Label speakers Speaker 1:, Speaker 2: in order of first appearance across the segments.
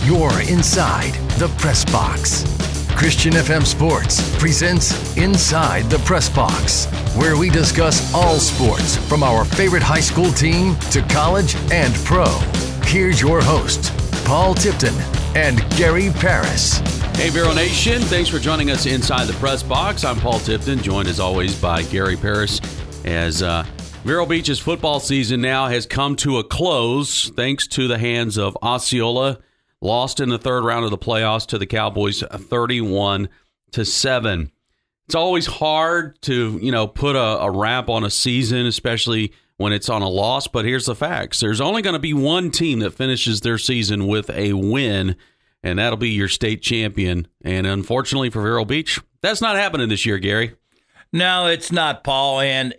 Speaker 1: You're inside the Press Box. Christian FM Sports presents Inside the Press Box, where we discuss all sports from our favorite high school team to college and pro. Here's your hosts, Paul Tipton and Gary Paris.
Speaker 2: Hey, Vero Nation. Thanks for joining us inside the Press Box. I'm Paul Tipton, joined as always by Gary Paris. As Vero Beach's football season now has come to a close thanks to the hands of Osceola. Lost in the third round of the playoffs to the Cowboys 31-7. It's always hard to, put a wrap on a season, especially when it's on a loss. But here's the facts. There's only going to be one team that finishes their season with a win, and that'll be your state champion. And unfortunately for Vero Beach, that's not happening this year, Gary.
Speaker 3: No, it's not, Paul. And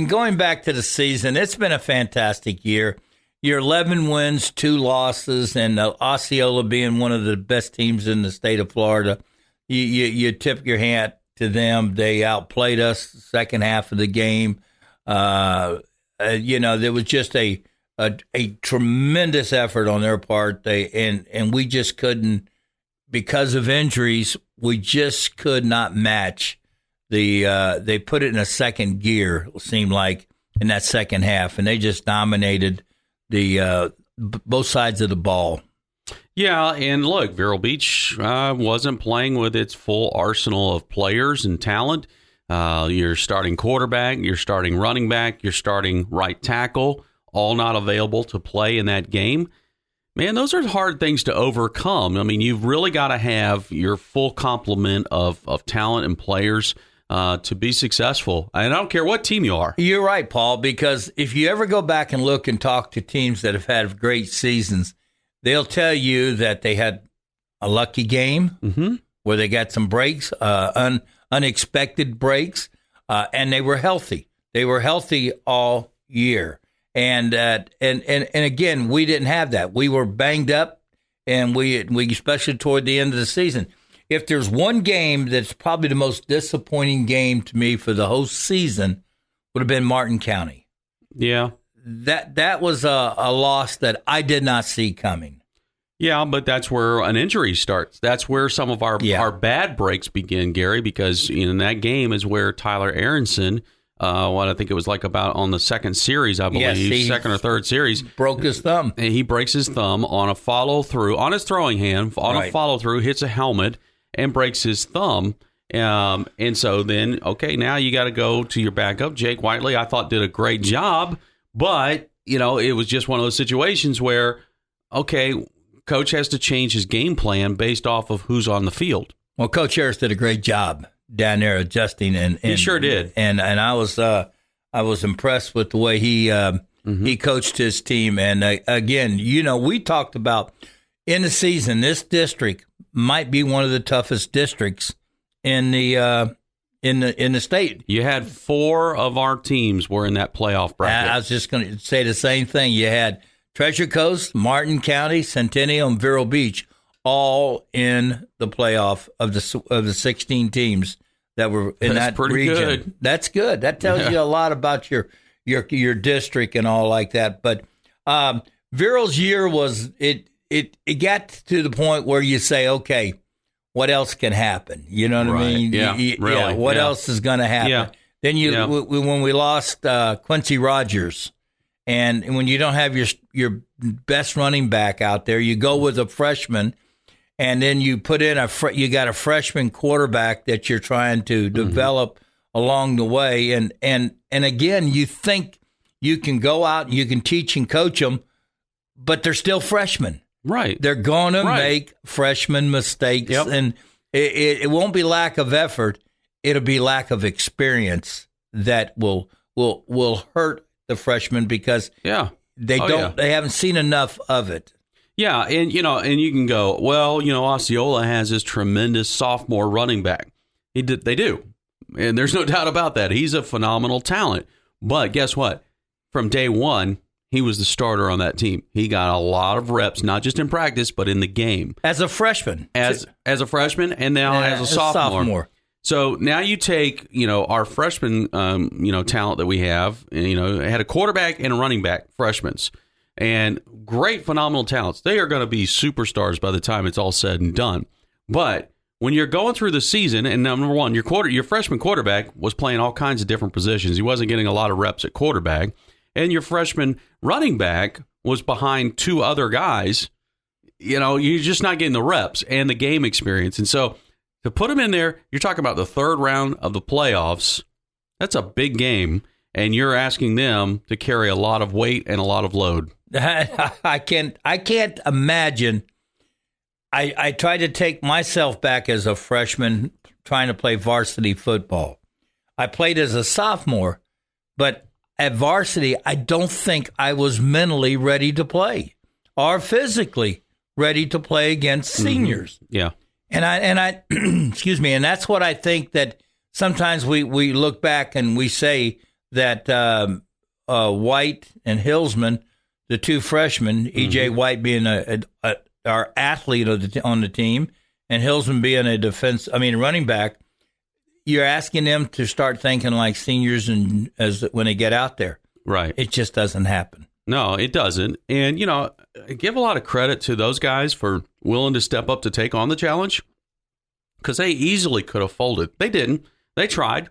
Speaker 3: going back to the season, it's been a fantastic year. You're 11 wins, 2 losses, and Osceola being one of the best teams in the state of Florida. You tip your hat to them. They outplayed us the second half of the game. There was just a tremendous effort on their part. And we just couldn't, because of injuries, we just could not match they put it in a second gear, it seemed like, in that second half, and they just dominated the both sides of the ball.
Speaker 2: Yeah, and look, Vero Beach wasn't playing with its full arsenal of players and talent. Your starting quarterback, your starting running back, your starting right tackle, all not available to play in that game. Man, those are hard things to overcome. I mean, you've really got to have your full complement of talent and players to be successful. And I don't care what team you are.
Speaker 3: You're right, Paul, because if you ever go back and look and talk to teams that have had great seasons, they'll tell you that they had a lucky game where they got some breaks, unexpected breaks, and they were healthy. They were healthy all year. And again, we didn't have that. We were banged up, and we especially toward the end of the season. If there's one game that's probably the most disappointing game to me for the whole season, would have been Martin County.
Speaker 2: Yeah.
Speaker 3: That was a loss that I did not see coming.
Speaker 2: Yeah, but that's where an injury starts. That's where some of our bad breaks begin, Gary, because in that game is where Tyler Aronson, I think it was like about on the second series, I believe, second or third series.
Speaker 3: Broke his thumb.
Speaker 2: He breaks his thumb on a follow-through, on his throwing hand, a follow-through, hits a helmet, and breaks his thumb. And so then, now you got to go to your backup. Jake Whiteley, I thought, did a great job, but, it was just one of those situations where, Coach has to change his game plan based off of who's on the field.
Speaker 3: Well, Coach Harris did a great job down there adjusting. And
Speaker 2: he sure did.
Speaker 3: And I was impressed with the way he coached his team. And again, we talked about in the season, this district might be one of the toughest districts in the state.
Speaker 2: You had 4 of our teams were in that playoff bracket.
Speaker 3: I was just going to say the same thing. You had Treasure Coast, Martin County, Centennial, and Vero Beach all in the playoff of the 16 teams that were in that region.
Speaker 2: Good.
Speaker 3: That's good. That tells you a lot about your district and all like that. But Vero's year was it got to the point where you say, okay, what else can happen? You know what I mean?
Speaker 2: Yeah, really.
Speaker 3: What else is going to happen?
Speaker 2: Yeah.
Speaker 3: Then when we lost Quincy Rogers, and when you don't have your best running back out there, you go with a freshman, and then you put in you got a freshman quarterback that you're trying to develop along the way, and again, you think you can go out and you can teach and coach them, but they're still freshmen.
Speaker 2: Right.
Speaker 3: They're going to make freshman mistakes, and it won't be lack of effort. It'll be lack of experience that will hurt the freshmen because they haven't seen enough of it.
Speaker 2: Yeah, and you can go, well, Osceola has this tremendous sophomore running back. They do. And there's no doubt about that. He's a phenomenal talent. But guess what? From day one, he was the starter on that team. He got a lot of reps, not just in practice, but in the game.
Speaker 3: As a freshman.
Speaker 2: As a freshman, and now as a sophomore. So now you take, our freshman, talent that we have, had a quarterback and a running back, freshmen. and great, phenomenal talents. They are going to be superstars by the time it's all said and done. But when you're going through the season, and number one, your freshman quarterback was playing all kinds of different positions. He wasn't getting a lot of reps at quarterback. And your freshman running back was behind two other guys. You're just not getting the reps and the game experience. And so to put him in there, you're talking about the third round of the playoffs. That's a big game. And you're asking them to carry a lot of weight and a lot of load.
Speaker 3: I can't imagine. I tried to take myself back as a freshman trying to play varsity football. I played as a sophomore, but at varsity, I don't think I was mentally ready to play or physically ready to play against seniors.
Speaker 2: Mm-hmm. Yeah.
Speaker 3: And I excuse me, and that's what I think that sometimes we look back and we say that White and Hillsman, the two freshmen, E.J. White being our athlete on the team, and Hillsman being a running back, you're asking them to start thinking like seniors and when they get out there.
Speaker 2: Right.
Speaker 3: It just doesn't happen.
Speaker 2: No, it doesn't. And, give a lot of credit to those guys for willing to step up to take on the challenge, because they easily could have folded. They didn't. They tried,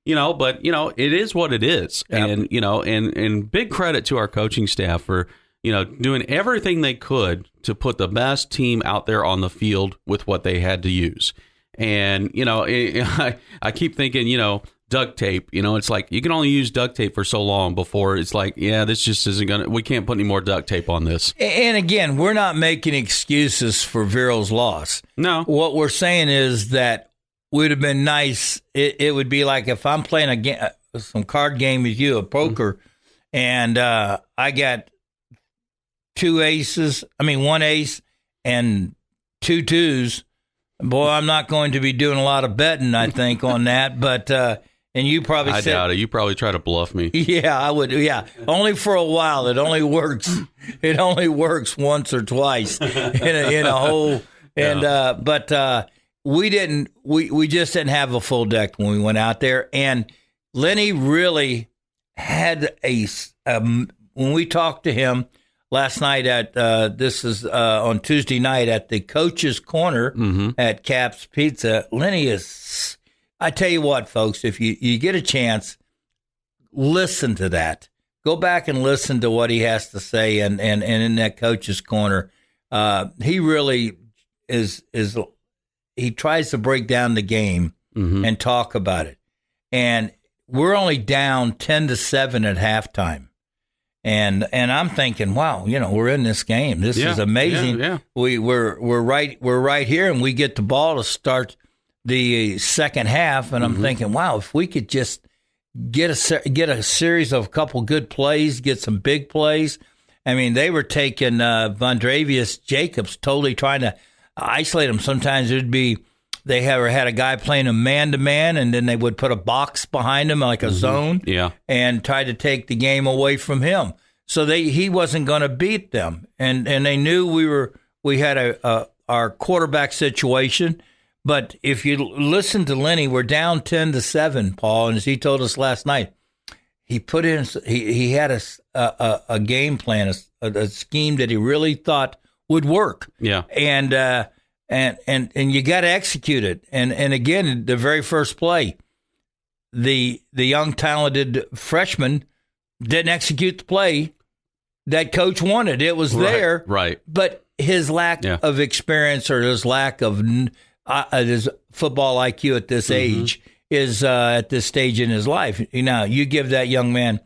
Speaker 2: but, it is what it is. Yep. And, and big credit to our coaching staff for, doing everything they could to put the best team out there on the field with what they had to use. And, I keep thinking, duct tape, it's like you can only use duct tape for so long before it's like, yeah, this just isn't we can't put any more duct tape on this.
Speaker 3: And again, we're not making excuses for Vero's loss. No. What we're saying is that would have been nice. It would be like if I'm playing some card game with you, a poker, and I got one ace and two twos. Boy, I'm not going to be doing a lot of betting, I think, on that. But and you probably
Speaker 2: I doubt it. You probably try to bluff me.
Speaker 3: Yeah, I would. Yeah, only for a while. It only works. It only works once or twice in a whole. And but we didn't. We just didn't have a full deck when we went out there. And Lenny really had when we talked to him last night at on Tuesday night at the Coach's Corner at Cap's Pizza. Lenny is, I tell you what, folks, if you get a chance, listen to that. Go back and listen to what he has to say, and in that Coach's Corner, he really is. He tries to break down the game and talk about it. And we're only down 10-7 at halftime. And I'm thinking, wow, we're in this game. This is amazing. Yeah. We're right here, and we get the ball to start the second half. And I'm thinking, wow, if we could just get a series of a couple good plays, get some big plays. I mean, they were taking Vondravius Jacobs, totally trying to isolate him. Sometimes it would be they had a guy playing a man-to-man, and then they would put a box behind him like a zone and try to take the game away from him. So he wasn't going to beat them. And they knew we had our quarterback situation. But if you listen to Lenny, we're down 10-7, Paul, and as he told us last night, he put in he had a game plan, a scheme that he really thought would work. Yeah. And you got to execute it. And again, the very first play, the young talented freshman didn't execute the play that coach wanted. It was there,
Speaker 2: right? But
Speaker 3: his lack of experience or his lack of his football IQ at this age is at this stage in his life. You give that young man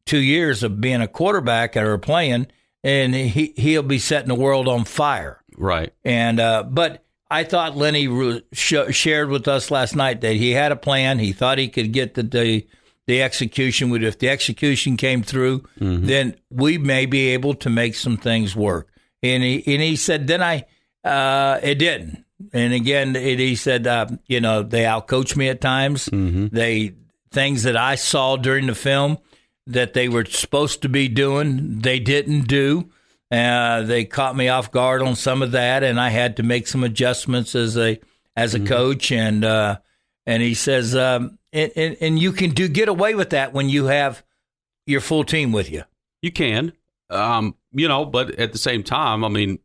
Speaker 3: 2 years of being a quarterback or playing, and he'll be setting the world on fire. Right. And but I thought Lenny shared with us last night that he had a plan. He thought he could get the execution. If the execution came through, then we may be able to make some things work. And he said, then it didn't. And again, he said, they outcoached me at times. Things that I saw during the film that they were supposed to be doing, they didn't do. They caught me off guard on some of that, and I had to make some adjustments as a coach. And he says, and you can get away with that when you have your full team with you.
Speaker 2: You can. but at the same time, I mean,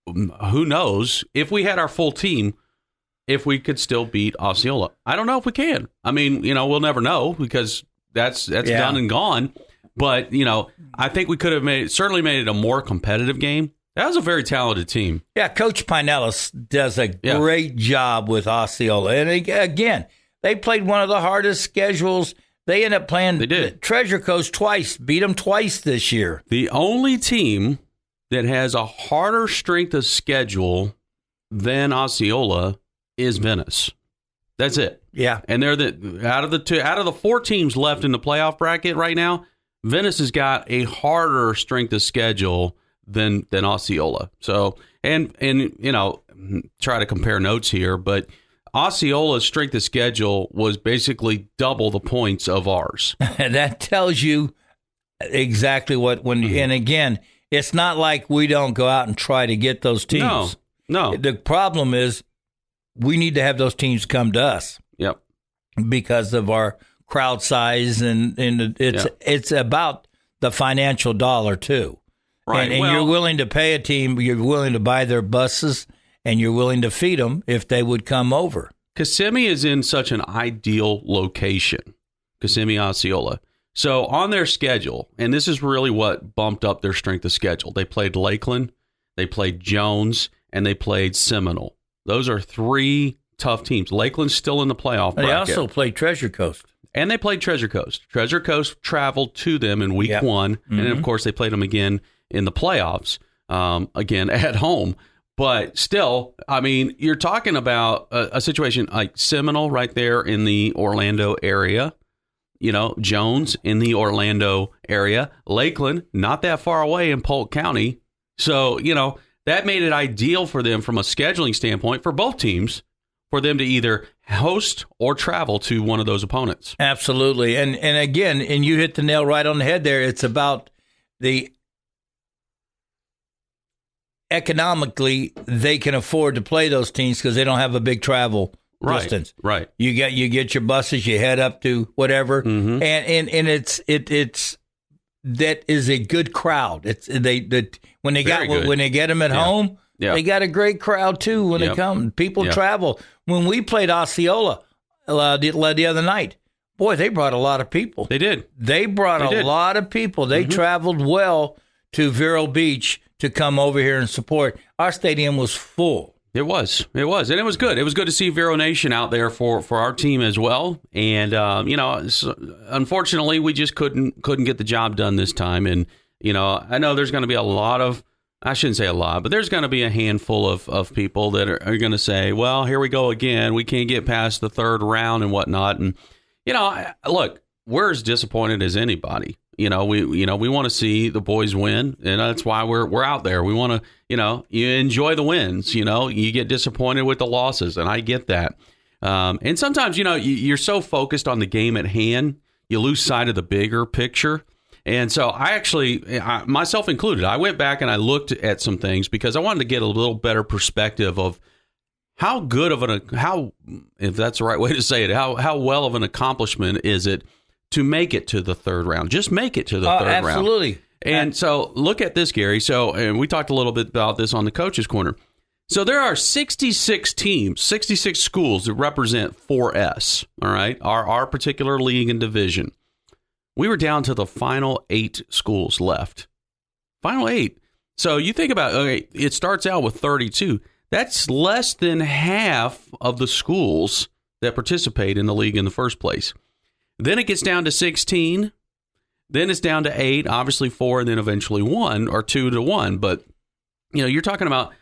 Speaker 2: who knows if we had our full team, if we could still beat Osceola. I don't know if we can. I mean, we'll never know because that's done and gone. But, I think we could have certainly made it a more competitive game. That was a very talented team. Yeah,
Speaker 3: Coach Pinellas does a great job with Osceola. And again, they played one of the hardest schedules. They ended up playing Treasure Coast twice, beat them twice this year.
Speaker 2: The only team that has a harder strength of schedule than Osceola is Venice. That's it.
Speaker 3: Yeah.
Speaker 2: And they're out of the 4 teams left in the playoff bracket right now, Venice has got a harder strength of schedule than Osceola. So, and try to compare notes here, but Osceola's strength of schedule was basically double the points of ours.
Speaker 3: That tells you exactly and again, it's not like we don't go out and try to get those teams.
Speaker 2: No.
Speaker 3: The problem is we need to have those teams come to us.
Speaker 2: Yep.
Speaker 3: Because of our crowd size and it's about the financial dollar too.
Speaker 2: Right.
Speaker 3: And you're willing to pay a team, you're willing to buy their buses, and you're willing to feed them if they would come over.
Speaker 2: Kissimmee is in such an ideal location, Kissimmee, Osceola. So on their schedule, and this is really what bumped up their strength of schedule, they played Lakeland, they played Jones, and they played Seminole. Those are 3 tough teams. Lakeland's still in the playoff bracket.
Speaker 3: They also played Treasure Coast.
Speaker 2: And they played Treasure Coast. Treasure Coast traveled to them in week 1, and then, of course, they played them again in the playoffs, again at home. But still, I mean, you're talking about a situation like Seminole right there in the Orlando area, Jones in the Orlando area, Lakeland not that far away in Polk County. So, that made it ideal for them from a scheduling standpoint for both teams for them to either host or travel to one of those opponents.
Speaker 3: Absolutely. And again, and you hit the nail right on the head there. It's about the economically they can afford to play those teams because they don't have a big travel distance.
Speaker 2: Right.
Speaker 3: You get your buses, you head up to whatever, and it's that is a good crowd. It's when they get them at home, they got a great crowd too when they come. People travel. When we played Osceola the other night, boy, they brought a lot of people.
Speaker 2: They did.
Speaker 3: They brought a lot of people. They traveled well to Vero Beach to come over here and support. Our stadium was full.
Speaker 2: It was, and it was good. It was good to see Vero Nation out there for our team as well. And unfortunately, we just couldn't get the job done this time. And I know there's going to be a lot of, I shouldn't say a lot, but there's going to be a handful of people that are going to say, well, here we go again. We can't get past the 3rd round and whatnot. And look, we're as disappointed as anybody. We want to see the boys win, and that's why we're out there. We want to, you enjoy the wins. You get disappointed with the losses, and I get that. And sometimes, you're so focused on the game at hand, you lose sight of the bigger picture. And so I myself included, I went back and I looked at some things because I wanted to get a little better perspective of how good of if that's the right way to say it, how well of an accomplishment is it to make it to the 3rd round. Just make it to the 3rd round.
Speaker 3: Absolutely.
Speaker 2: And so look at this, Gary. So, and we talked a little bit about this on the Coach's Corner. So there are 66 teams, 66 schools that represent 4S, all right, our particular league and division. We were down to the final 8 schools left. Final 8. So you think about, okay, it starts out with 32. That's less than half of the schools that participate in the league in the first place. Then it gets down to 16. Then it's down to 8, obviously 4, and then eventually 1 or 2 to 1. But, you're talking about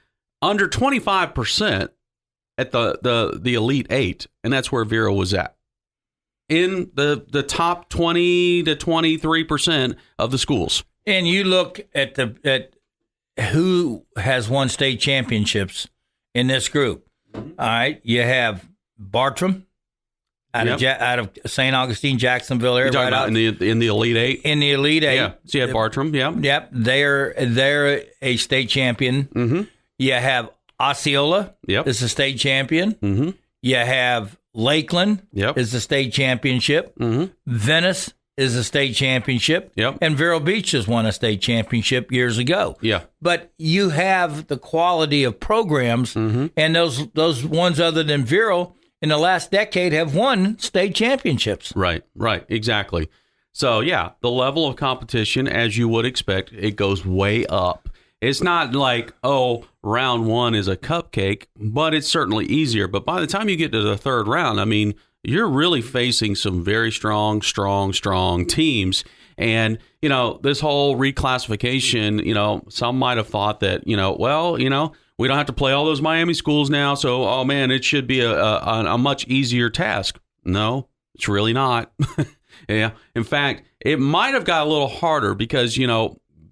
Speaker 2: under 25% at the Elite 8, and that's where Vero was at. In the top 20 to 23% of the schools.
Speaker 3: And you look at who has won state championships in this group. All right, you have Bartram. Out of St. Augustine, Jacksonville area.
Speaker 2: You're talking about in the Elite 8?
Speaker 3: In the Elite 8.
Speaker 2: Yeah. So you had Bartram,
Speaker 3: Yep. They're a state champion.
Speaker 2: Mm-hmm.
Speaker 3: You have Osceola is a state champion.
Speaker 2: Mm-hmm.
Speaker 3: You have Lakeland is the state championship.
Speaker 2: Mm-hmm.
Speaker 3: Venice is a state championship.
Speaker 2: Yep.
Speaker 3: And Vero Beach has won a state championship years ago.
Speaker 2: Yeah.
Speaker 3: But you have the quality of programs, and those ones other than Vero in the last decade have won state championships.
Speaker 2: Right, exactly. So, yeah, the level of competition, as you would expect, it goes way up. It's not like, round one is a cupcake, but it's certainly easier. But by the time you get to the third round, I mean, you're really facing some very strong teams. And, this whole reclassification, some might have thought that, we don't have to play all those Miami schools now. So, oh, man, it should be a much easier task. No, it's really not. Yeah. In fact, it might have got a little harder because,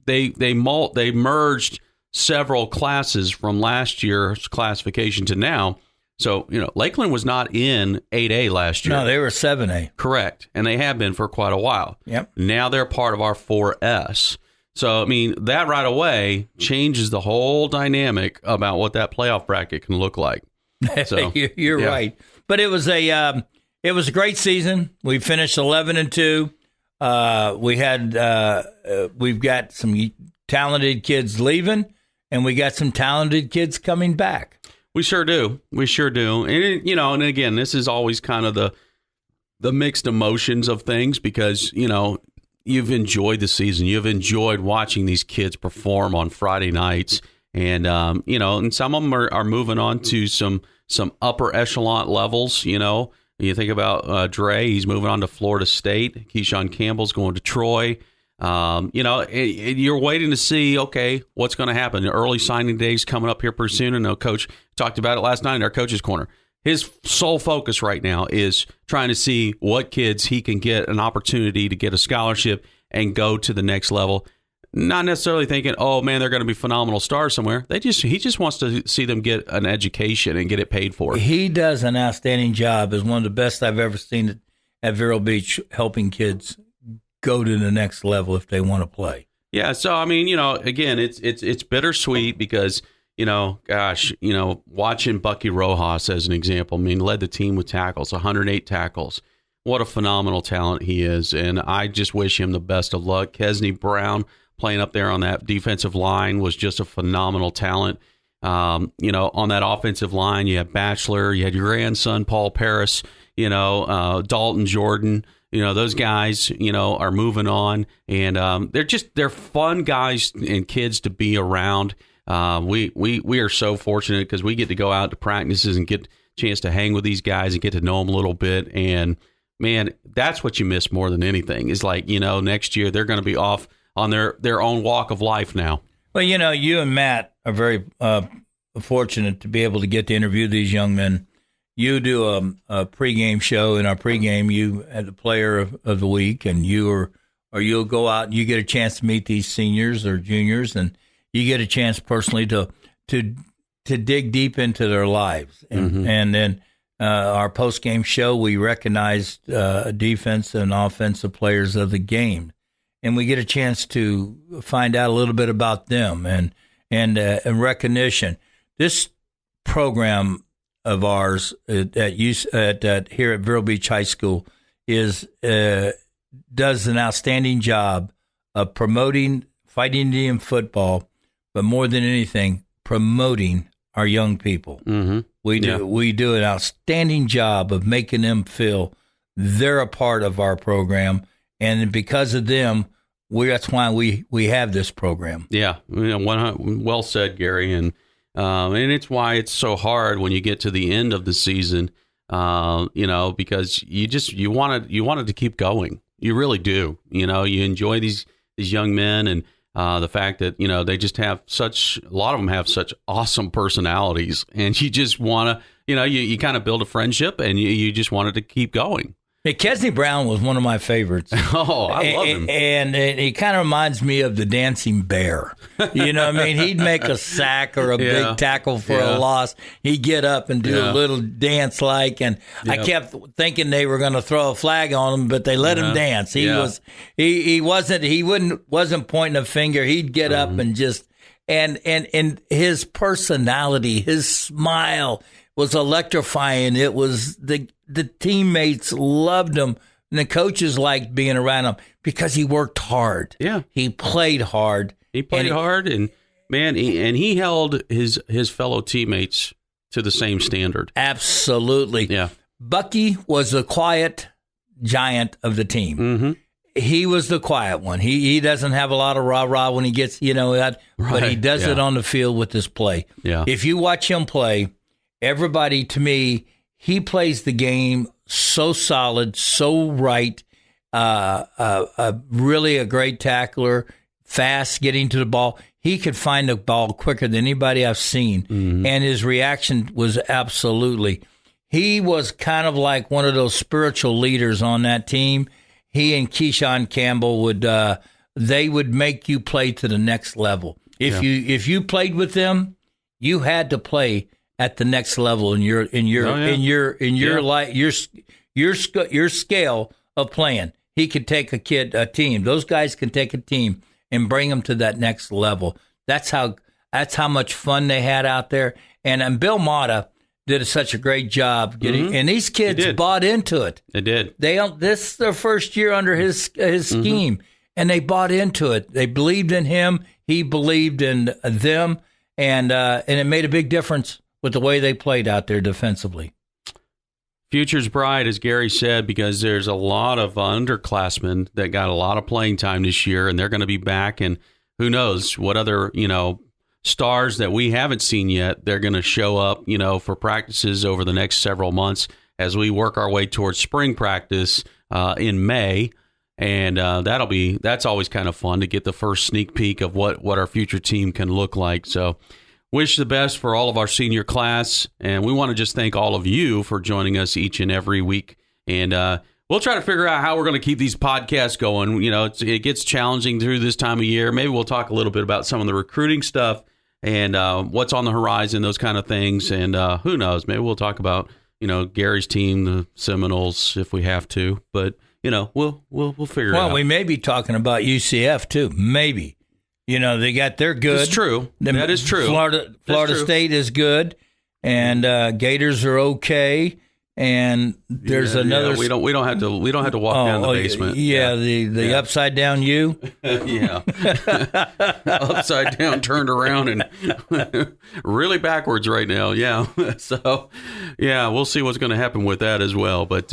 Speaker 2: they merged several classes from last year's classification to now. So, Lakeland was not in 8A last year.
Speaker 3: No, they were 7A.
Speaker 2: Correct. And they have been for quite a while.
Speaker 3: Yep. Now
Speaker 2: they're part of our 4S. So, I mean, that right away changes the whole dynamic about what that playoff bracket can look like. So,
Speaker 3: You're right. But it was a great season. We finished 11-2. We've got some talented kids leaving, and we got some talented kids coming back.
Speaker 2: We sure do. And, and again, this is always kind of the mixed emotions of things because, you've enjoyed the season. You've enjoyed watching these kids perform on Friday nights. And, and some of them are moving on to some upper echelon levels, You think about Dre, he's moving on to Florida State. Keyshawn Campbell's going to Troy. You're waiting to see, okay, what's going to happen. The early signing days coming up here pretty soon. And Coach talked about it last night in our Coach's Corner. His sole focus right now is trying to see what kids he can get an opportunity to get a scholarship and go to the next level. Not necessarily thinking, oh, man, they're going to be phenomenal stars somewhere. He just wants to see them get an education and get it paid for.
Speaker 3: He does an outstanding job as one of the best I've ever seen at Vero Beach, helping kids go to the next level if they want to play.
Speaker 2: Yeah, so, I mean, again, it's bittersweet because, watching Bucky Rojas as an example, led the team with tackles, 108 tackles. What a phenomenal talent he is, and I just wish him the best of luck. Kesney Brown, playing up there on that defensive line, was just a phenomenal talent. On that offensive line, you had Batchelor, you had your grandson, Paul Paris, Dalton Jordan. Those guys, are moving on, and they're fun guys and kids to be around. We are so fortunate because we get to go out to practices and get a chance to hang with these guys and get to know them a little bit. And man, that's what you miss more than anything is like, next year they're going to be off on their own walk of life now.
Speaker 3: Well, you and Matt are very fortunate to be able to get to interview these young men. You do a pregame show. In our pregame, you had the player of the week, and you'll go out and you get a chance to meet these seniors or juniors, and you get a chance personally to dig deep into their lives. And then our postgame show, we recognized defense and offensive players of the game, and we get a chance to find out a little bit about them and recognition. This program of ours here at Vero Beach High School does an outstanding job of promoting fighting Indian football, but more than anything, promoting our young people.
Speaker 2: Mm-hmm.
Speaker 3: We do an outstanding job of making them feel they're a part of our program, and because of them, that's why we have this program.
Speaker 2: Yeah, well said, Gary, and it's why it's so hard when you get to the end of the season, because you wanted to keep going. You really do. You enjoy these young men, and the fact that they just have a lot of them have such awesome personalities, and you just want to you kind of build a friendship, and you just wanted to keep going.
Speaker 3: Yeah, Kesney Brown was one of my favorites.
Speaker 2: Oh, I love him.
Speaker 3: And he kind of reminds me of the dancing bear. You know what I mean? He'd make a sack or a big tackle for a loss. He'd get up and do a little dance and I kept thinking they were going to throw a flag on him, but they let him dance. He wasn't pointing a finger. He'd get up and just and his personality, his smile was electrifying. It was the teammates loved him And the coaches liked being around him because he worked hard.
Speaker 2: Yeah.
Speaker 3: He played hard.
Speaker 2: He played hard, and man, he held his fellow teammates to the same standard.
Speaker 3: Absolutely.
Speaker 2: Yeah.
Speaker 3: Bucky was the quiet giant of the team.
Speaker 2: Mm-hmm.
Speaker 3: He was the quiet one. He doesn't have a lot of rah-rah when he gets, that, but he does it on the field with his play.
Speaker 2: Yeah.
Speaker 3: If you watch him play, everybody, to me, he plays the game so solid, so right, really a great tackler, fast getting to the ball. He could find the ball quicker than anybody I've seen, and his reaction was absolutely. He was kind of like one of those spiritual leaders on that team. He and Keyshawn Campbell they would make you play to the next level. If you played with them, you had to play at the next level in your life, your scale of playing. He could take a team. Those guys can take a team and bring them to that next level. That's how much fun they had out there. And Bill Mata did such a great job getting, and these kids bought into it.
Speaker 2: They did.
Speaker 3: This is their first year under his scheme, and they bought into it. They believed in him. He believed in them, and it made a big difference with the way they played out there defensively.
Speaker 2: Future's bright, as Gary said, because there's a lot of underclassmen that got a lot of playing time this year, and they're going to be back. And who knows what other stars that we haven't seen yet, they're going to show up for practices over the next several months as we work our way towards spring practice in May. And that's always kind of fun to get the first sneak peek of what our future team can look like. So wish the best for all of our senior class, and we want to just thank all of you for joining us each and every week. And we'll try to figure out how we're going to keep these podcasts going. It gets challenging through this time of year. Maybe we'll talk a little bit about some of the recruiting stuff and what's on the horizon, those kind of things. And who knows? Maybe we'll talk about Gary's team, the Seminoles, if we have to. But we'll figure it out.
Speaker 3: Well, we may be talking about UCF too. Maybe. They're good.
Speaker 2: It's true. That is true.
Speaker 3: Florida State is good, and Gators are okay. And there's another.
Speaker 2: We don't have to walk down the basement.
Speaker 3: The upside down U.
Speaker 2: Yeah, upside down, turned around, and really backwards right now. Yeah, so we'll see what's going to happen with that as well. But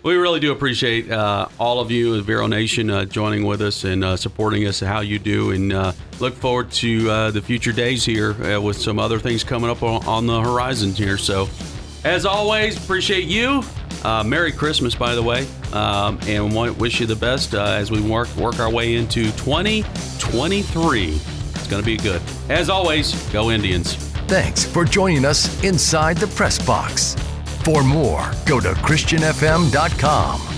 Speaker 2: we really do appreciate all of you, Vero Nation, joining with us and supporting us how you do, and look forward to the future days here with some other things coming up on the horizon here. So, as always, appreciate you. Merry Christmas, by the way, and wish you the best as we work our way into 2023. It's going to be good. As always, go Indians.
Speaker 1: Thanks for joining us inside the press box. For more, go to ChristianFM.com.